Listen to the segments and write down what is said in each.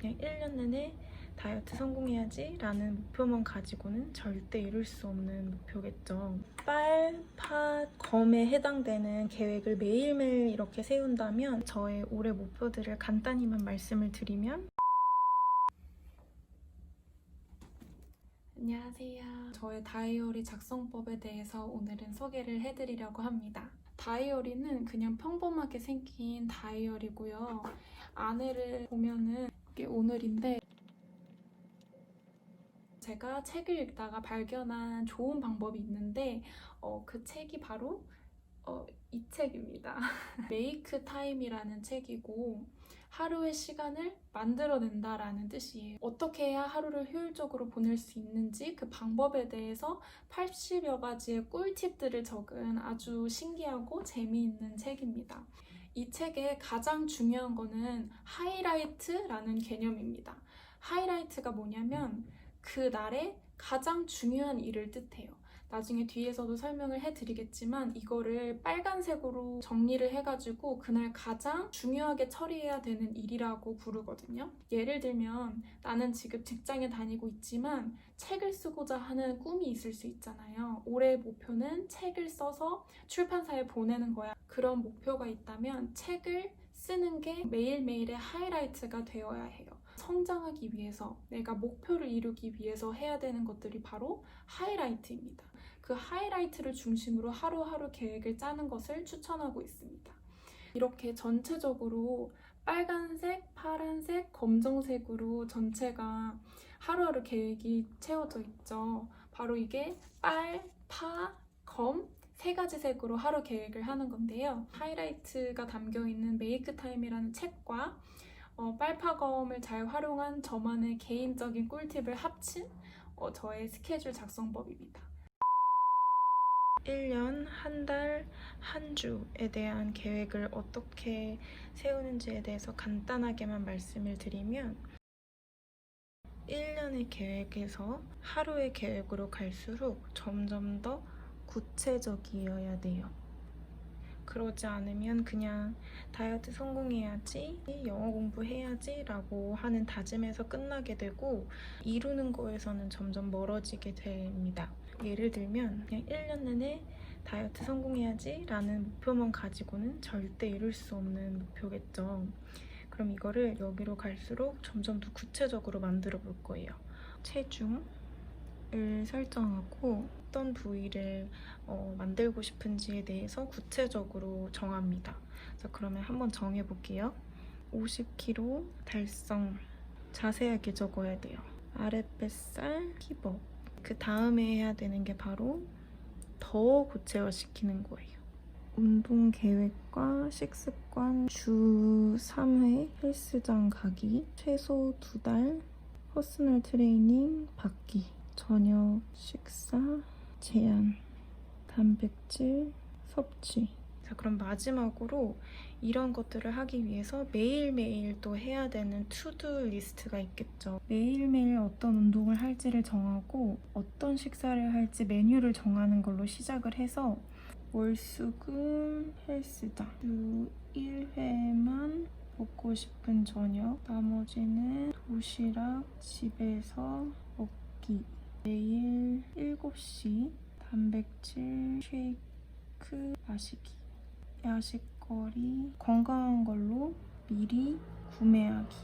그냥 1년 내내 다이어트 성공해야지 라는 목표만 가지고는 절대 이룰 수 없는 목표겠죠. 빨, 팥, 검에 해당되는 계획을 매일매일 이렇게 세운다면 저의 올해 목표들을 간단히만 말씀을 드리면 안녕하세요. 저의 다이어리 작성법에 대해서 오늘은 소개를 해드리려고 합니다. 다이어리는 그냥 평범하게 생긴 다이어리고요. 안에를 보면은 이게 오늘인데 제가 책을 읽다가 발견한 좋은 방법이 있는데 그 책이 바로 이 책입니다. 메이크 타임이라는 책이고 하루의 시간을 만들어낸다라는 뜻이에요. 어떻게 해야 하루를 효율적으로 보낼 수 있는지 그 방법에 대해서 80여 가지의 꿀팁들을 적은 아주 신기하고 재미있는 책입니다. 이 책의 가장 중요한 거는 하이라이트라는 개념입니다. 하이라이트가 뭐냐면 그 날의 가장 중요한 일을 뜻해요. 나중에 뒤에서도 설명을 해드리겠지만 이거를 빨간색으로 정리를 해가지고 그날 가장 중요하게 처리해야 되는 일이라고 부르거든요. 예를 들면 나는 지금 직장에 다니고 있지만 책을 쓰고자 하는 꿈이 있을 수 있잖아요. 올해의 목표는 책을 써서 출판사에 보내는 거야. 그런 목표가 있다면 책을 쓰는 게 매일매일의 하이라이트가 되어야 해요. 성장하기 위해서 내가 목표를 이루기 위해서 해야 되는 것들이 바로 하이라이트입니다. 그 하이라이트를 중심으로 하루하루 계획을 짜는 것을 추천하고 있습니다. 이렇게 전체적으로 빨간색, 파란색, 검정색으로 전체가 하루하루 계획이 채워져 있죠. 바로 이게 빨, 파, 검, 세 가지 색으로 하루 계획을 하는 건데요. 하이라이트가 담겨있는 메이크 타임이라는 책과 빨파검을 잘 활용한 저만의 개인적인 꿀팁을 합친 저의 스케줄 작성법입니다. 1년, 한 달, 한 주에 대한 계획을 어떻게 세우는지에 대해서 간단하게만 말씀을 드리면 1년의 계획에서 하루의 계획으로 갈수록 점점 더 구체적이어야 돼요. 그러지 않으면 그냥 다이어트 성공해야지, 영어 공부해야지 라고 하는 다짐에서 끝나게 되고 이루는 거에서는 점점 멀어지게 됩니다. 예를 들면 그냥 1년 내내 다이어트 성공해야지 라는 목표만 가지고는 절대 이룰 수 없는 목표겠죠. 그럼 이거를 여기로 갈수록 점점 더 구체적으로 만들어 볼 거예요. 체중을 설정하고 어떤 부위를 만들고 싶은지에 대해서 구체적으로 정합니다. 자, 그러면 한번 정해볼게요. 50kg 달성 자세하게 적어야 돼요. 아랫뱃살 힙업. 그 다음에 해야 되는 게 바로 더 구체화시키는 거예요. 운동 계획과 식습관 주 3회 헬스장 가기, 최소 2달 퍼스널 트레이닝 받기, 저녁 식사 제한, 단백질 섭취. 자, 그럼 마지막으로 이런 것들을 하기 위해서 매일매일 또 해야 되는 투두 리스트가 있겠죠. 매일매일 어떤 운동을 할지를 정하고 어떤 식사를 할지 메뉴를 정하는 걸로 시작을 해서 월수금 헬스장 주 1회만 먹고 싶은 저녁, 나머지는 도시락 집에서 먹기. 매일 7시 단백질 쉐이크 마시기. 야식거리 건강한 걸로 미리 구매하기.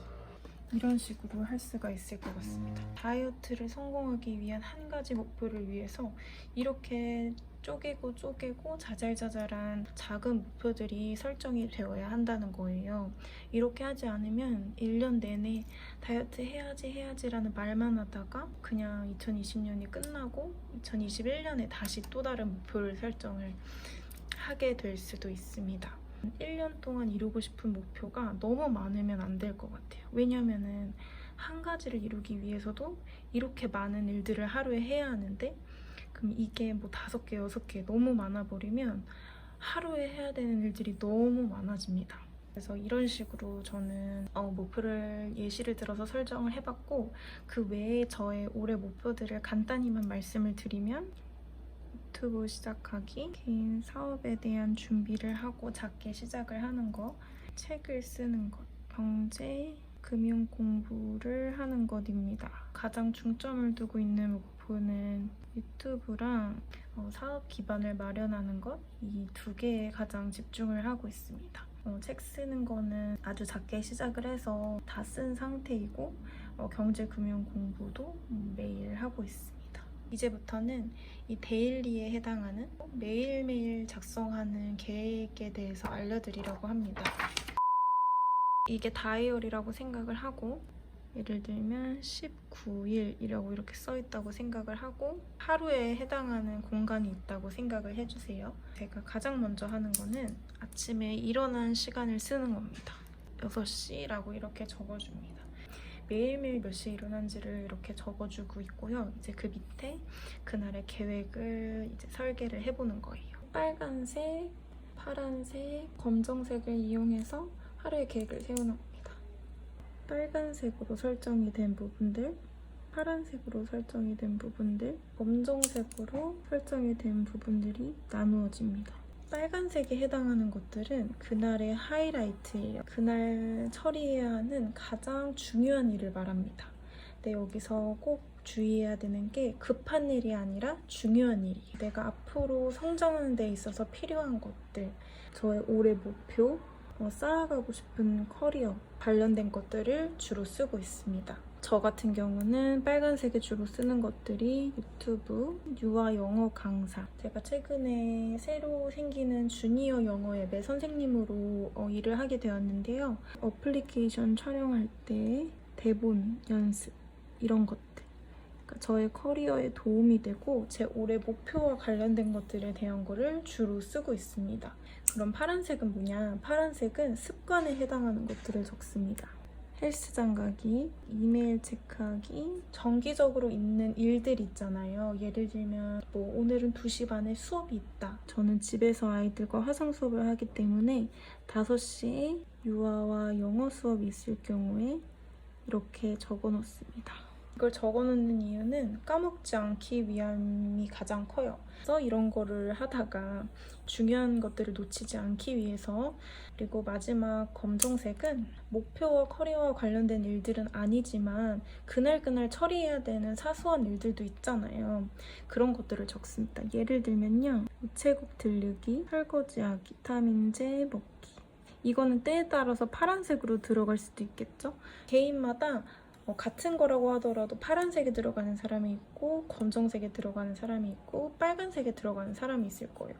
이런 식으로 할 수가 있을 것 같습니다. 다이어트를 성공하기 위한 한 가지 목표를 위해서 이렇게 쪼개고 자잘자잘한 작은 목표들이 설정이 되어야 한다는 거예요. 이렇게 하지 않으면 1년 내내 다이어트 해야지라는 말만 하다가 그냥 2020년이 끝나고 2021년에 다시 또 다른 목표를 설정을 하게 될 수도 있습니다. 1년 동안 이루고 싶은 목표가 너무 많으면 안 될 것 같아요. 왜냐면은 한 가지를 이루기 위해서도 이렇게 많은 일들을 하루에 해야 하는데 그럼 이게 뭐 5개, 6개 너무 많아버리면 하루에 해야 되는 일들이 너무 많아집니다. 그래서 이런 식으로 저는 목표를 예시를 들어서 설정을 해봤고 그 외에 저의 올해 목표들을 간단히만 말씀을 드리면 유튜브 시작하기, 개인 사업에 대한 준비를 하고 작게 시작을 하는 거, 책을 쓰는 것, 경제, 금융 공부를 하는 것입니다. 가장 중점을 두고 있는 목표는 유튜브랑 사업 기반을 마련하는 것, 이 두 개에 가장 집중을 하고 있습니다. 책 쓰는 거는 아주 작게 시작을 해서 다 쓴 상태이고 경제 금융 공부도 매일 하고 있습니다. 이제부터는 이 데일리에 해당하는 매일매일 작성하는 계획에 대해서 알려드리려고 합니다. 이게 다이어리라고 생각을 하고 예를 들면 19일이라고 이렇게 써있다고 생각을 하고 하루에 해당하는 공간이 있다고 생각을 해주세요. 제가 가장 먼저 하는 거는 아침에 일어난 시간을 쓰는 겁니다. 6시라고 이렇게 적어줍니다. 매일매일 몇 시에 일어난지를 이렇게 적어주고 있고요. 이제 그 밑에 그날의 계획을 이제 설계를 해보는 거예요. 빨간색, 파란색, 검정색을 이용해서 하루의 계획을 세우는 겁니다. 빨간색으로 설정이 된 부분들, 파란색으로 설정이 된 부분들, 검정색으로 설정이 된 부분들이 나누어집니다. 빨간색에 해당하는 것들은 그날의 하이라이트예요. 그날 처리해야 하는 가장 중요한 일을 말합니다. 근데 여기서 꼭 주의해야 되는 게 급한 일이 아니라 중요한 일이에요. 내가 앞으로 성장하는 데 있어서 필요한 것들, 저의 올해 목표, 쌓아가고 싶은 커리어 관련된 것들을 주로 쓰고 있습니다. 저 같은 경우는 빨간색에 주로 쓰는 것들이 유튜브, 유아 영어 강사. 제가 최근에 새로 생기는 주니어 영어 앱의 선생님으로 일을 하게 되었는데요. 어플리케이션 촬영할 때 대본 연습 이런 것들. 그러니까 저의 커리어에 도움이 되고 제 올해 목표와 관련된 것들에 대한 거를 주로 쓰고 있습니다. 그럼 파란색은 뭐냐? 파란색은 습관에 해당하는 것들을 적습니다. 헬스장 가기, 이메일 체크하기, 정기적으로 있는 일들 있잖아요. 예를 들면 오늘은 2시 반에 수업이 있다. 저는 집에서 아이들과 화상 수업을 하기 때문에 5시에 유아와 영어 수업이 있을 경우에 이렇게 적어 놓습니다. 이걸 적어놓는 이유는 까먹지 않기 위함이 가장 커요. 그래서 이런 거를 하다가 중요한 것들을 놓치지 않기 위해서. 그리고 마지막 검정색은 목표와 커리어와 관련된 일들은 아니지만 그날그날 처리해야 되는 사소한 일들도 있잖아요. 그런 것들을 적습니다. 예를 들면요. 우체국 들르기, 설거지하기, 비타민제 먹기. 이거는 때에 따라서 파란색으로 들어갈 수도 있겠죠? 개인마다 같은 거라고 하더라도 파란색에 들어가는 사람이 있고 검정색에 들어가는 사람이 있고 빨간색에 들어가는 사람이 있을 거예요.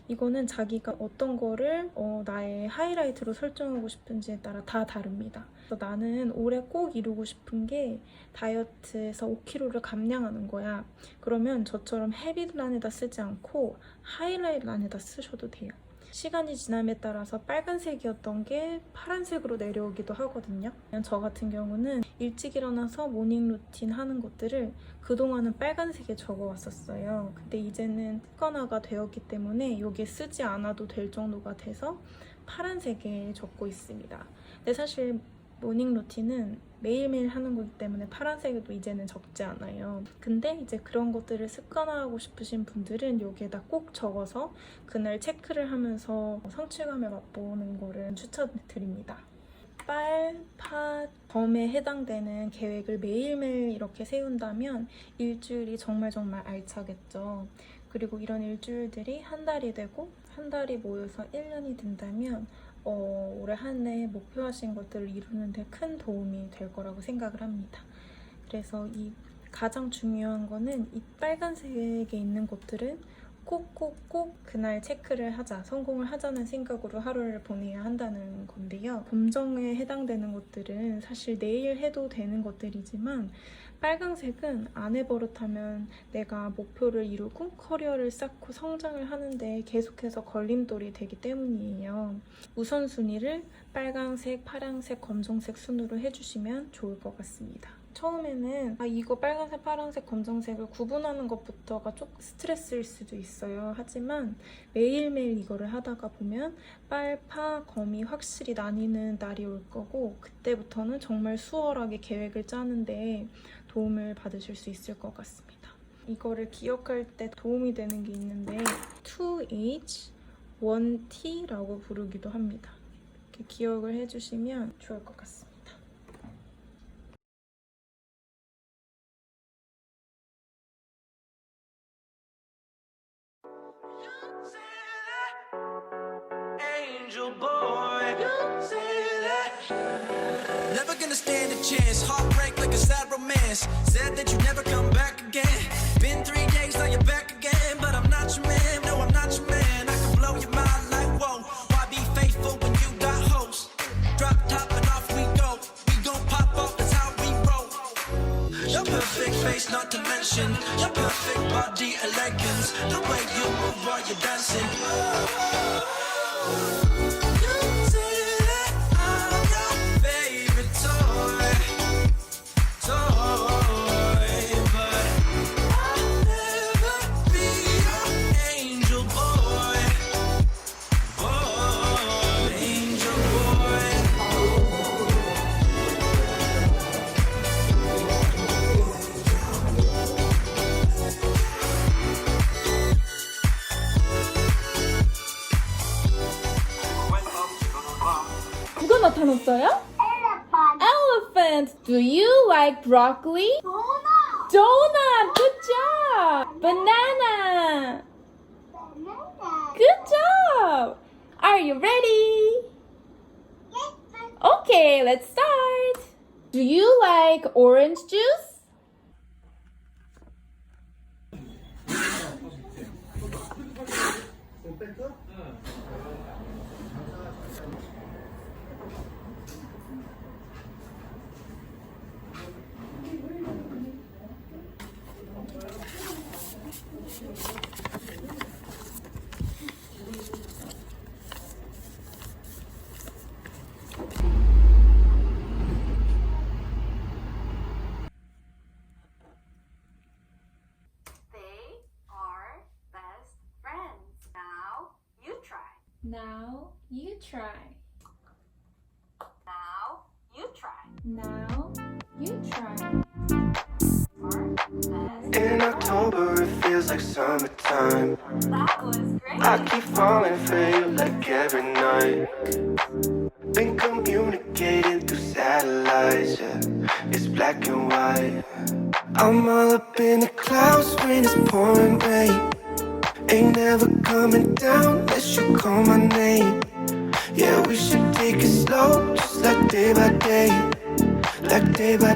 이거는 자기가 어떤 거를 나의 하이라이트로 설정하고 싶은지에 따라 다 다릅니다. 그래서 나는 올해 꼭 이루고 싶은 게 다이어트에서 5kg를 감량하는 거야. 그러면 저처럼 헤비란에다 쓰지 않고 하이라이트란에다 쓰셔도 돼요. 시간이 지남에 따라서 빨간색이었던 게 파란색으로 내려오기도 하거든요. 저 같은 경우는 일찍 일어나서 모닝 루틴 하는 것들을 그동안은 빨간색에 적어왔었어요. 근데 이제는 습관화가 되었기 때문에 여기에 쓰지 않아도 될 정도가 돼서 파란색에 적고 있습니다. 근데 사실 모닝 루틴은 매일매일 하는 거기 때문에 파란색에도 이제는 적지 않아요. 근데 이제 그런 것들을 습관화하고 싶으신 분들은 여기에다 꼭 적어서 그날 체크를 하면서 성취감을 맛보는 거를 추천드립니다. 빨, 파, 점에 해당되는 계획을 매일매일 이렇게 세운다면 일주일이 정말 알차겠죠. 그리고 이런 일주일들이 한 달이 되고 한 달이 모여서 1년이 된다면 올해 한 해 목표하신 것들을 이루는 데 큰 도움이 될 거라고 생각을 합니다. 그래서 이 가장 중요한 거는 이 빨간색에 있는 것들은 꼭 그날 체크를 하자, 성공을 하자는 생각으로 하루를 보내야 한다는 건데요. 검정에 해당되는 것들은 사실 내일 해도 되는 것들이지만 빨간색은 안 해버릇하면 내가 목표를 이루고 커리어를 쌓고 성장을 하는데 계속해서 걸림돌이 되기 때문이에요. 우선순위를 빨간색, 파란색, 검정색 순으로 해주시면 좋을 것 같습니다. 처음에는 이거 빨간색, 파란색, 검정색을 구분하는 것부터가 조금 스트레스일 수도 있어요. 하지만 매일매일 이거를 하다가 보면 빨, 파, 검이 확실히 나뉘는 날이 올 거고 그때부터는 정말 수월하게 계획을 짜는데 도움을 받으실 수 있을 것 같습니다. 이거를 기억할 때 도움이 되는 게 있는데 2H, 1T라고 부르기도 합니다. 이렇게 기억을 해주시면 좋을 것 같습니다. Angel boy, never gonna stand a chance. Heartbreak like a sad romance. Said that you never come back again. Been 3 days, now you're back again. But I'm not your man, no, I'm not your man. I can blow your mind like whoa. Why be faithful when you got hoes? Drop top and off we go. We gon' pop off, that's how we roll. Your perfect face, not to mention your perfect body elegance. The way you move while you're dancing. 누가 나타났어요? Elephant. Do you like broccoli? Donut. Good job. Banana. Good job. Are you ready? Okay, let's start. Do you like orange juice? They are best friends. Now you try. Now you try. Now you try. Now you try. Are best. In October, it feels like summertime. That was great. I keep falling for you like every night. Been communicating through satellites, yeah. It's black and white. I'm all up in the clouds when it's pouring rain. Ain't never coming down unless you call my name. Yeah, we should take it slow, just like day by day. Like day by